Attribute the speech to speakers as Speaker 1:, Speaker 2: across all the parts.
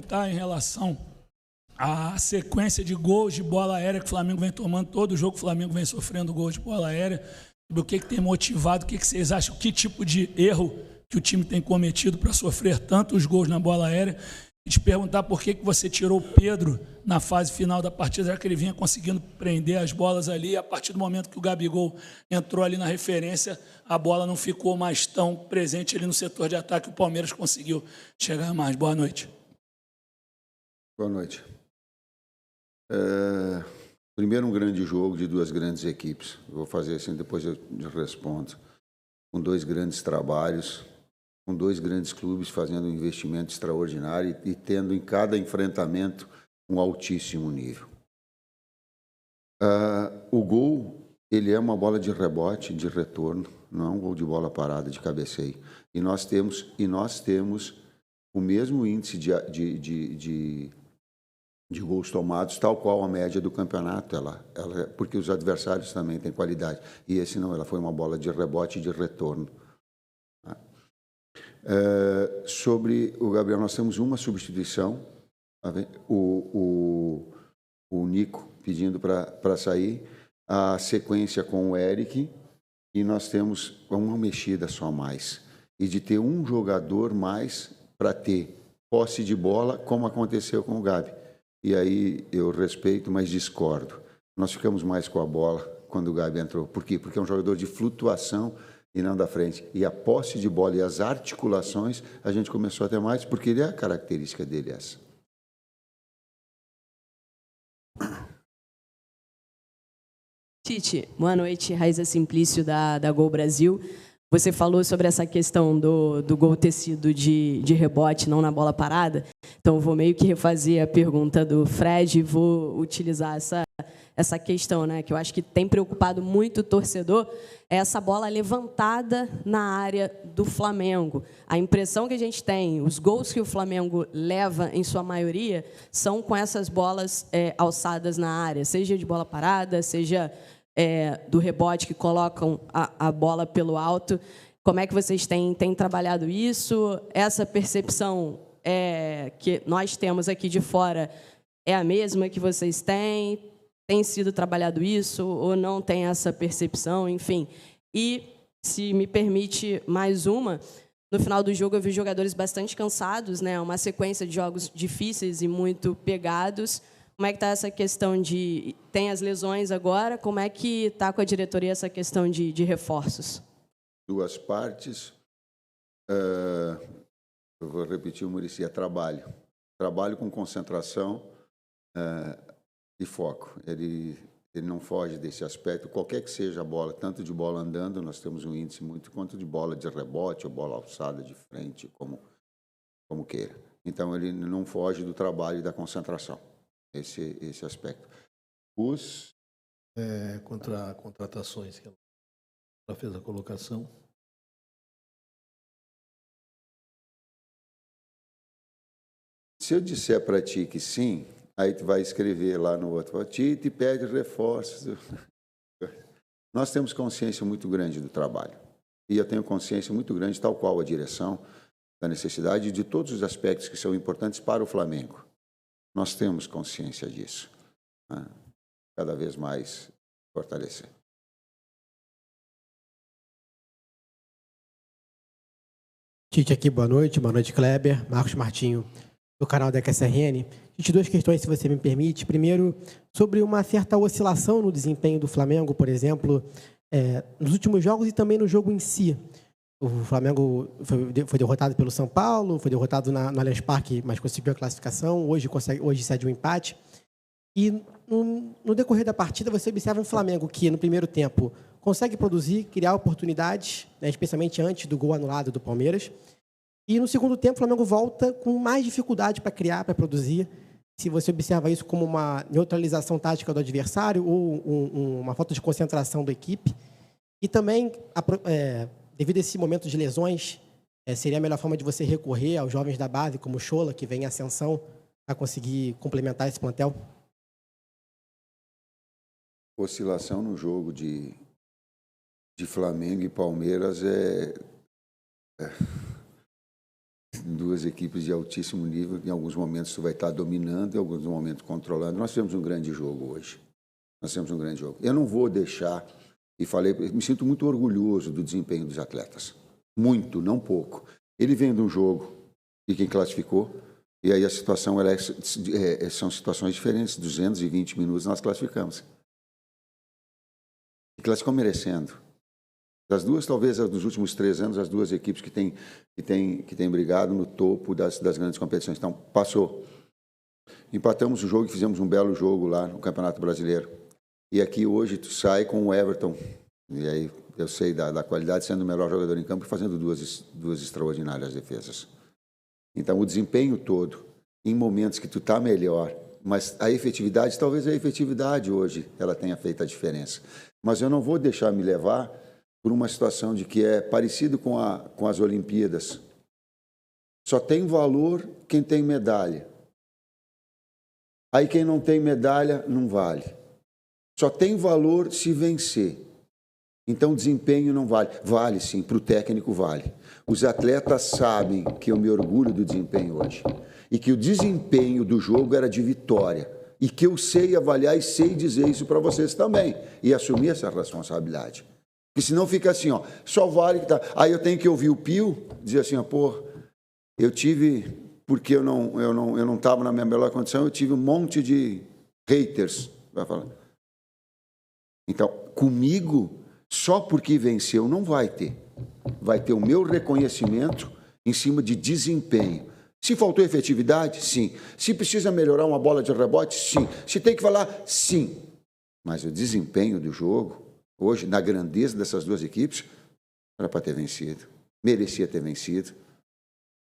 Speaker 1: perguntar em relação à sequência de gols de bola aérea que o Flamengo vem tomando. Todo jogo o Flamengo vem sofrendo gols de bola aérea. O que tem motivado, o que vocês acham, que tipo de erro que o time tem cometido para sofrer tantos gols na bola aérea? E te perguntar por que você tirou o Pedro na fase final da partida, já que ele vinha conseguindo prender as bolas ali, e a partir do momento que o Gabigol entrou ali na referência, a bola não ficou mais tão presente ali no setor de ataque, o Palmeiras conseguiu chegar mais. Boa noite.
Speaker 2: Boa noite. Primeiro, um grande jogo de duas grandes equipes. Vou fazer assim, depois eu respondo. Com dois grandes trabalhos, com dois grandes clubes fazendo um investimento extraordinário e tendo em cada enfrentamento um altíssimo nível. O gol, ele é uma bola de rebote, de retorno, não é um gol de bola parada, de cabeceio. E nós temos o mesmo índice de gols tomados, tal qual a média do campeonato, porque os adversários também têm qualidade. E esse não, ela foi uma bola de rebote e de retorno. Sobre o Gabriel, nós temos uma substituição, o Nico pedindo para sair, a sequência com o Eric, e nós temos uma mexida só a mais. E de ter um jogador mais para ter posse de bola, como aconteceu com o Gabi. E aí eu respeito, mas discordo. Nós ficamos mais com a bola quando o Gabi entrou. Por quê? Porque é um jogador de flutuação e não da frente. E a posse de bola e as articulações, a gente começou a ter mais, porque ele é a característica dele essa.
Speaker 3: Tite, boa noite. Raíza Simplício, da Gol Brasil. Você falou sobre essa questão do gol ter sido de rebote, não na bola parada. Então, eu vou meio que refazer a pergunta do Fred e vou utilizar essa questão, né, que eu acho que tem preocupado muito o torcedor, é essa bola levantada na área do Flamengo. A impressão que a gente tem, os gols que o Flamengo leva, em sua maioria, são com essas bolas alçadas na área, seja de bola parada, seja do rebote, que colocam a bola pelo alto. Como é que vocês têm trabalhado isso? Essa percepção que nós temos aqui de fora é a mesma que vocês têm? Tem sido trabalhado isso ou não tem essa percepção? Enfim. E, se me permite mais uma, no final do jogo eu vi jogadores bastante cansados, né? Uma sequência de jogos difíceis e muito pegados. Como é que está essa questão de... Tem as lesões agora, como é que está com a diretoria essa questão de reforços?
Speaker 2: Duas partes. Eu vou repetir o Muricy, é trabalho. Trabalho com concentração e foco. Ele não foge desse aspecto. Qualquer que seja a bola, tanto de bola andando, nós temos um índice muito, quanto de bola de rebote ou bola alçada de frente, como queira. Então, ele não foge do trabalho e da concentração. Esse aspecto.
Speaker 4: Contra contratações, que ela fez a colocação.
Speaker 2: Se eu disser para ti que sim, aí tu vai escrever lá no outro, Tite pede reforços. Nós temos consciência muito grande do trabalho. E eu tenho consciência muito grande, tal qual a direção, da necessidade de todos os aspectos que são importantes para o Flamengo. Nós temos consciência disso. Né? Cada vez mais fortalecer.
Speaker 5: Tite aqui, boa noite, Kleber, Marcos Martinho, do canal da QSRN. Tite, duas questões, se você me permite. Primeiro, sobre uma certa oscilação no desempenho do Flamengo, por exemplo, nos últimos jogos e também no jogo em si. O Flamengo foi derrotado pelo São Paulo, foi derrotado no Allianz Parque, mas conseguiu a classificação. Hoje cede um empate. E no decorrer da partida, você observa um Flamengo que, no primeiro tempo, consegue produzir, criar oportunidades, né, especialmente antes do gol anulado do Palmeiras. E no segundo tempo, o Flamengo volta com mais dificuldade para criar, para produzir. Se você observa isso como uma neutralização tática do adversário ou uma falta de concentração da equipe. E também, devido a esse momento de lesões, seria a melhor forma de você recorrer aos jovens da base, como o Chola, que vem em ascensão, para conseguir complementar esse plantel?
Speaker 2: Oscilação no jogo de Flamengo e Palmeiras duas equipes de altíssimo nível. Em alguns momentos tu vai estar dominando, em alguns momentos controlando. Nós temos um grande jogo hoje. Nós temos um grande jogo. Eu não vou deixar, e falei, me sinto muito orgulhoso do desempenho dos atletas. Muito, não pouco. Ele vem de um jogo, e quem classificou, e aí a situação são situações diferentes. 220 minutos nós classificamos. E classificou merecendo. Das duas, talvez, nos últimos 3 anos, as duas equipes que têm brigado no topo das grandes competições. Então, passou. Empatamos o jogo e fizemos um belo jogo lá no Campeonato Brasileiro. E aqui hoje tu sai com o Everton, e aí eu sei da qualidade, sendo o melhor jogador em campo e fazendo duas extraordinárias defesas. Então, o desempenho todo, em momentos que tu está melhor, mas a efetividade, talvez a efetividade hoje, ela tenha feito a diferença. Mas eu não vou deixar me levar por uma situação de que é parecido com as Olimpíadas. Só tem valor quem tem medalha. Aí quem não tem medalha não vale. Só tem valor se vencer. Então desempenho não vale. Vale sim, para o técnico vale. Os atletas sabem que eu me orgulho do desempenho hoje. E que o desempenho do jogo era de vitória. E que eu sei avaliar e sei dizer isso para vocês também. E assumir essa responsabilidade. Porque senão fica assim, ó, só vale que tá. Aí eu tenho que ouvir o Pio dizer assim, ó, pô, eu tive, porque eu não estava na minha melhor condição, eu tive um monte de haters, vai falar. Então, comigo, só porque venceu não vai ter. Vai ter o meu reconhecimento em cima de desempenho. Se faltou efetividade, sim. Se precisa melhorar uma bola de rebote, sim. Se tem que falar, sim. Mas o desempenho do jogo, hoje, na grandeza dessas duas equipes, era para ter vencido. Merecia ter vencido.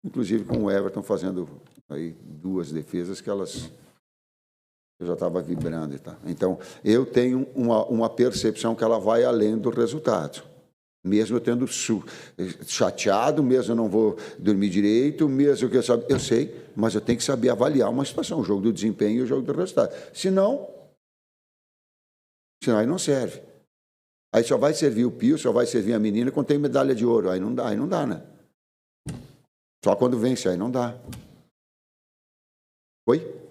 Speaker 2: Inclusive com o Everton fazendo aí 2 defesas que elas... Eu já estava vibrando e tal. Então, eu tenho uma percepção que ela vai além do resultado. Mesmo eu tendo chateado, mesmo eu não vou dormir direito, mesmo que eu sei, mas eu tenho que saber avaliar uma situação, o jogo do desempenho e o jogo do resultado. Senão aí não serve. Aí só vai servir o Pio, só vai servir a menina quando tem medalha de ouro. Aí não dá, né? Só quando vence, aí não dá. Oi?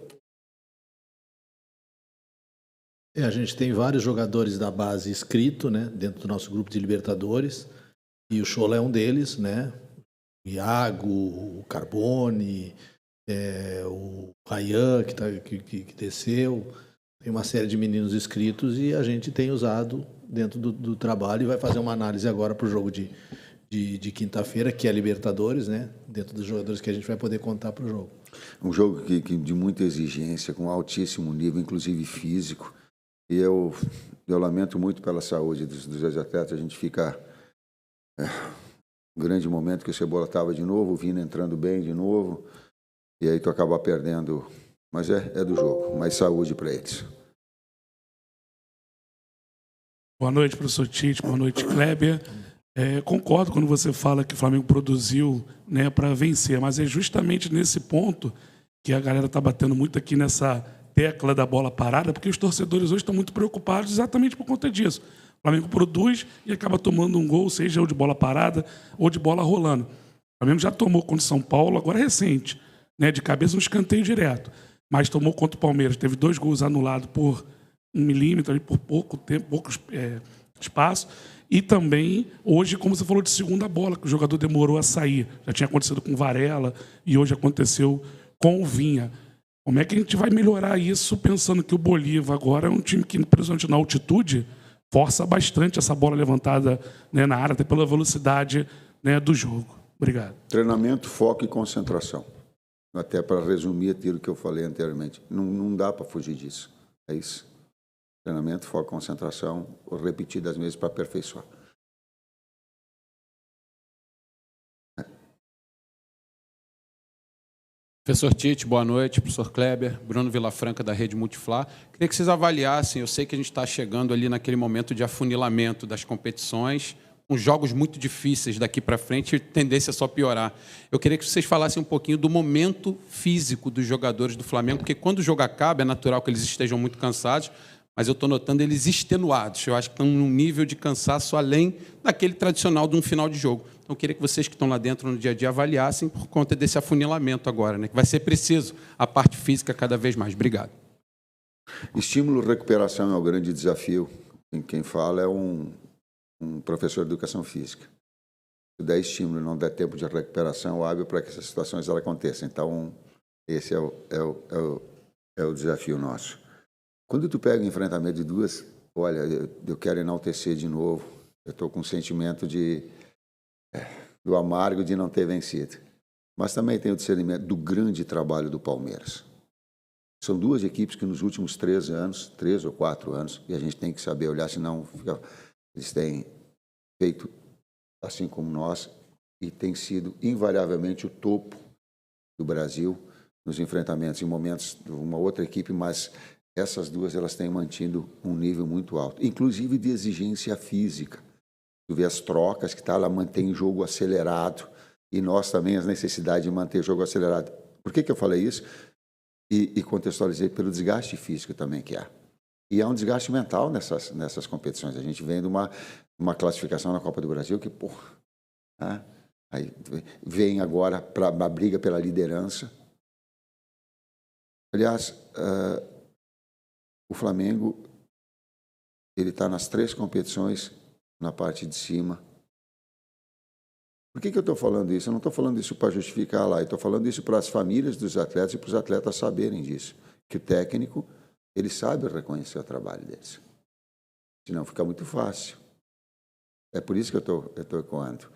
Speaker 4: A gente tem vários jogadores da base inscritos, né, dentro do nosso grupo de Libertadores, e o Chola é um deles, né? O Iago, o Carbone, o Rayan, que desceu, tem uma série de meninos inscritos e a gente tem usado dentro do trabalho e vai fazer uma análise agora para o jogo de quinta-feira, que é Libertadores, né? Dentro dos jogadores que a gente vai poder contar para o jogo.
Speaker 2: Um jogo de muita exigência, com altíssimo nível, inclusive físico. E eu lamento muito pela saúde dos dois atletas. A gente fica... um grande momento que o Cebola estava de novo, o Vina entrando bem de novo, e aí tu acaba perdendo. Mas é do jogo. Mais saúde para eles.
Speaker 1: Boa noite, professor Tite. Boa noite, Kleber. Concordo quando você fala que o Flamengo produziu, né, para vencer, mas é justamente nesse ponto que a galera está batendo muito aqui nessa tecla da bola parada, porque os torcedores hoje estão muito preocupados exatamente por conta disso. O Flamengo produz e acaba tomando um gol, seja ou de bola parada ou de bola rolando. O Flamengo já tomou contra o São Paulo, agora recente, né, de cabeça no escanteio direto, mas tomou contra o Palmeiras. Teve 2 gols anulados por 1 milímetro, ali, por pouco tempo, pouco espaço. E também, hoje, como você falou, de segunda bola, que o jogador demorou a sair. Já tinha acontecido com o Varela e hoje aconteceu com o Vinha. Como é que a gente vai melhorar isso pensando que o Bolívar agora é um time que, principalmente na altitude, força bastante essa bola levantada, né, na área, até pela velocidade, né, do jogo? Obrigado.
Speaker 2: Treinamento, foco e concentração. Até para resumir aquilo que eu falei anteriormente. Não dá para fugir disso. É isso. Treinamento, foco, concentração, repetidas vezes para aperfeiçoar.
Speaker 6: Professor Tite, boa noite. Professor Kleber, Bruno Vilafranca, da Rede Multiflá. Queria que vocês avaliassem, eu sei que a gente está chegando ali naquele momento de afunilamento das competições, com jogos muito difíceis daqui para frente, tendência a só piorar. Eu queria que vocês falassem um pouquinho do momento físico dos jogadores do Flamengo, porque quando o jogo acaba, é natural que eles estejam muito cansados, mas eu estou notando eles extenuados. Eu acho que estão num nível de cansaço além daquele tradicional de um final de jogo. Então, eu queria que vocês que estão lá dentro no dia a dia avaliassem por conta desse afunilamento agora, né? Que vai ser preciso a parte física cada vez mais. Obrigado.
Speaker 2: Estímulo e recuperação é o grande desafio. Quem fala é um professor de educação física. Se der estímulo e não der tempo de recuperação hábil para que essas situações aconteçam. Então, esse é o desafio nosso. Quando tu pega o enfrentamento de duas, olha, eu quero enaltecer de novo. Eu estou com um sentimento do amargo de não ter vencido. Mas também tenho o discernimento do grande trabalho do Palmeiras. São duas equipes que nos últimos 3 ou 4 anos, e a gente tem que saber olhar, senão eles têm feito assim como nós, e tem sido invariavelmente o topo do Brasil nos enfrentamentos, em momentos de uma outra equipe, mas essas duas elas têm mantido um nível muito alto, inclusive de exigência física. Tu vê as trocas que ela mantém o jogo acelerado, e nós também as necessidades de manter o jogo acelerado. Por que eu falei isso? E contextualizei pelo desgaste físico também que há. E há um desgaste mental nessas competições. A gente vem de uma classificação na Copa do Brasil que, né? Aí vem agora para a briga pela liderança. Aliás, o Flamengo ele está nas 3 competições na parte de cima. Por que eu estou falando isso? Eu não estou falando isso para justificar lá, eu estou falando isso para as famílias dos atletas e para os atletas saberem disso. Que o técnico, ele sabe reconhecer o trabalho deles. Senão fica muito fácil. É por isso que eu estou ecoando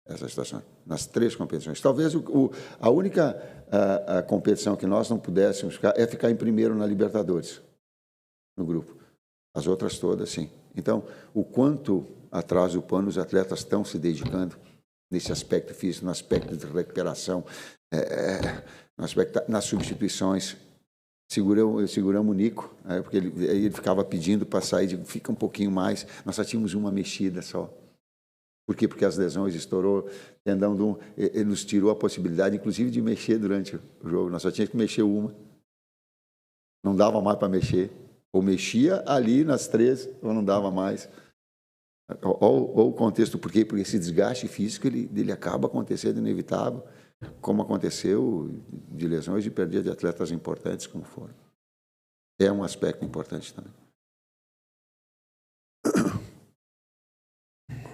Speaker 2: essa situação. Nas 3 competições. Talvez a única a competição que nós não pudéssemos ficar é ficar em primeiro na Libertadores, no grupo. As outras todas, sim. Então, o quanto atrás do pano os atletas estão se dedicando nesse aspecto físico, no aspecto de recuperação, no aspecto, nas substituições. Seguramos o Nico, porque ele ficava pedindo para sair, fica um pouquinho mais. Nós só tínhamos uma mexida só. Por quê? Porque as lesões estourou, tendão ele nos tirou a possibilidade, inclusive, de mexer durante o jogo. Nós só tínhamos que mexer uma. Não dava mais para mexer. Ou mexia ali nas 3, ou não dava mais. Ou o contexto, por quê? Porque esse desgaste físico ele acaba acontecendo inevitável, como aconteceu de lesões e perda de atletas importantes como foram. É um aspecto importante também.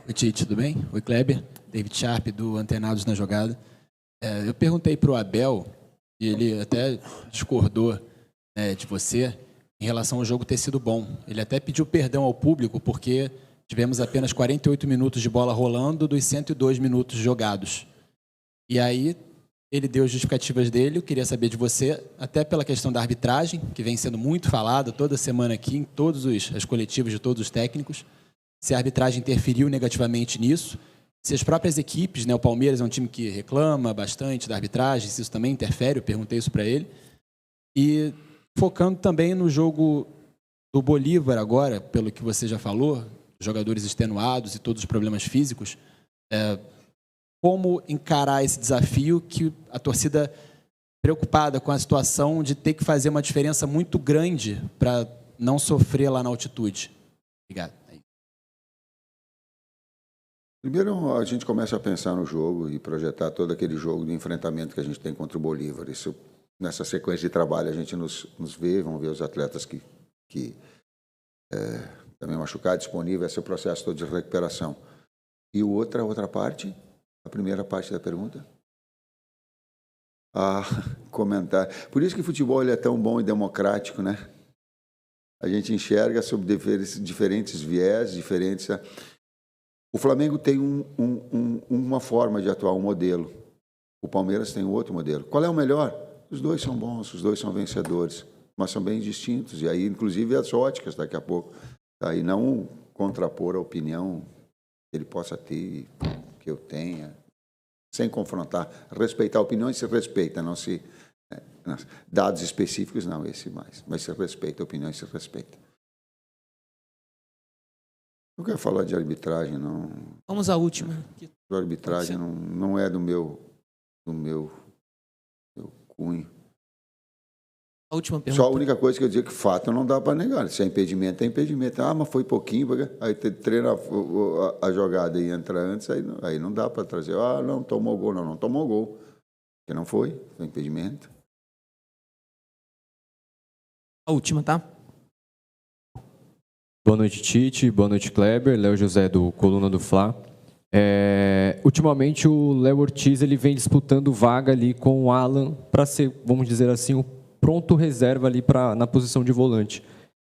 Speaker 7: Oi, Tite, tudo bem? Oi, Kleber. David Sharp, do Antenados na Jogada. Eu perguntei para o Abel, e ele até discordou de você, em relação ao jogo ter sido bom. Ele até pediu perdão ao público, porque tivemos apenas 48 minutos de bola rolando dos 102 minutos jogados. E aí, ele deu as justificativas dele. Eu queria saber de você, até pela questão da arbitragem, que vem sendo muito falada toda semana aqui, em todas as coletivas de todos os técnicos, se a arbitragem interferiu negativamente nisso, se as próprias equipes, o Palmeiras é um time que reclama bastante da arbitragem, se isso também interfere, eu perguntei isso para ele. E focando também no jogo do Bolívar agora, pelo que você já falou, jogadores extenuados e todos os problemas físicos, como encarar esse desafio que a torcida, preocupada com a situação de ter que fazer uma diferença muito grande para não sofrer lá na altitude? Obrigado.
Speaker 2: Primeiro, a gente começa a pensar no jogo e projetar todo aquele jogo de enfrentamento que a gente tem contra o Bolívar. Isso, nessa sequência de trabalho, a gente nos vê, vamos ver os atletas que também machucados, disponíveis, esse é o processo todo de recuperação. E a outra parte, a primeira parte da pergunta? Comentar. Por isso que o futebol ele é tão bom e democrático, né? A gente enxerga sob diferentes viés, diferentes... O Flamengo tem uma forma de atuar, um modelo. O Palmeiras tem outro modelo. Qual é o melhor? Os dois são bons, os dois são vencedores, mas são bem distintos. E aí, inclusive, as óticas daqui a pouco. Tá? E não contrapor a opinião que ele possa ter, que eu tenha, sem confrontar. Respeitar opiniões se respeita, não se... dados específicos, não, esse mais. Mas se respeita, opiniões se respeita. Não quero falar de arbitragem, não.
Speaker 8: Vamos à última.
Speaker 2: A arbitragem não é do meu cunho.
Speaker 8: A última pergunta.
Speaker 2: Só a única coisa que eu digo que fato não dá para negar. Se é impedimento, é impedimento. Ah, mas foi pouquinho. Aí treina a jogada e entra antes, aí não dá para trazer. Ah, não, tomou gol. Não tomou gol. Porque não foi impedimento.
Speaker 8: A última, tá?
Speaker 9: Boa noite, Tite. Boa noite, Kleber. Léo José, do Coluna do Fla. Ultimamente, o Léo Ortiz ele vem disputando vaga ali com o Alan para ser, vamos dizer assim, o pronto reserva ali na posição de volante.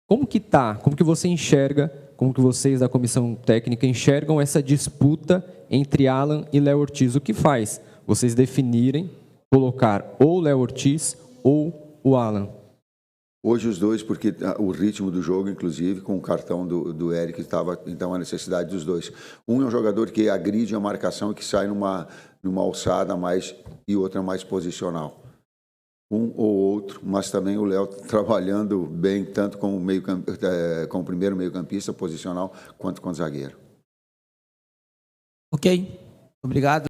Speaker 9: Como que você enxerga, como que vocês da comissão técnica enxergam essa disputa entre Alan e Léo Ortiz? O que faz vocês definirem colocar ou o Léo Ortiz ou o Alan?
Speaker 2: Hoje os dois, porque o ritmo do jogo, inclusive, com o cartão do Eric, estava então a necessidade dos dois. Um é um jogador que agride a marcação e que sai numa alçada mais e outra mais posicional. Um ou outro, mas também o Léo trabalhando bem, tanto com o primeiro meio-campista posicional, quanto com o zagueiro.
Speaker 8: Ok. Obrigado.